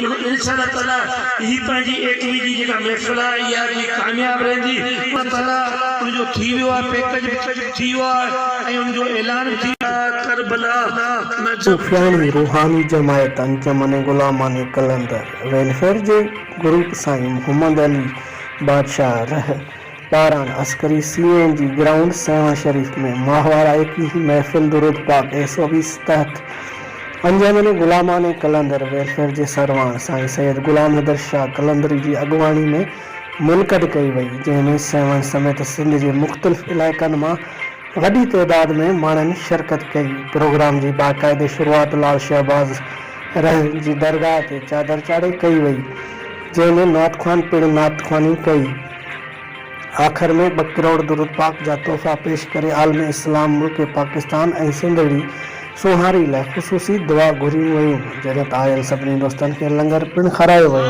इंशाअल्लाह ताला ही पंहिंजी 21 जी जेका महफ़िल आहे इहा बि कामयाब रहंदी। अल्लाह ताला उनजो थी वियो आहे, पैकेज थी वियो आहे ऐं उनजो ऐलान थी करबला सुफियानी रूहानी जमायत अंजमन गुलामान कलंदर वेलफेयर जे ग्रुप साईं मोहम्मद अली बादशाह रह पारान अस्करी CNG ग्राउंड सेवा शरीफ में माहवारा 21 महफिल दुरूद पाक 120 तहत अंजमन गुलामान कलंदर वेलफेयर जे सरवान साईं सैयद गुलाम हैदर शाह कलंदरी जी अगवानी में मुनक़द कई वई, जंहिंमें सेवन समेत सिंध जे मुख़्तलिफ़ इलाइक़नि मां वॾी तइदाद में माण्हुनि शिरकत कई। प्रोग्राम जी बाक़ाइदे शुरूआत लाल शहबाज रह जी दरगाह ते चादर चाढ़े कई वई, जंहिंमें नातख़्वान पिणु नातख़्वानी कई। आख़िर में 2 करोड़ दुरूद पाक जा तोहफ़ा पेश करे आलम इस्लाम मुल्क पाकिस्तान ऐं सिंधड़ी सोहारी लाइ ख़ुसूसी दुआ घुरी वयूं, जॾहिं त आयल सभिनी दोस्तनि खे लंगर पिणु खारायो वियो।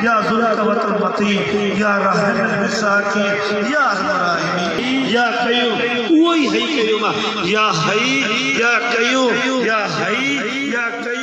या ज़ुल्क़वतल मती या रहमल मसाकिन या रहमानी या कयूम, उहो ई हई कयूम, या हई या कयूम, या हई या कयूम।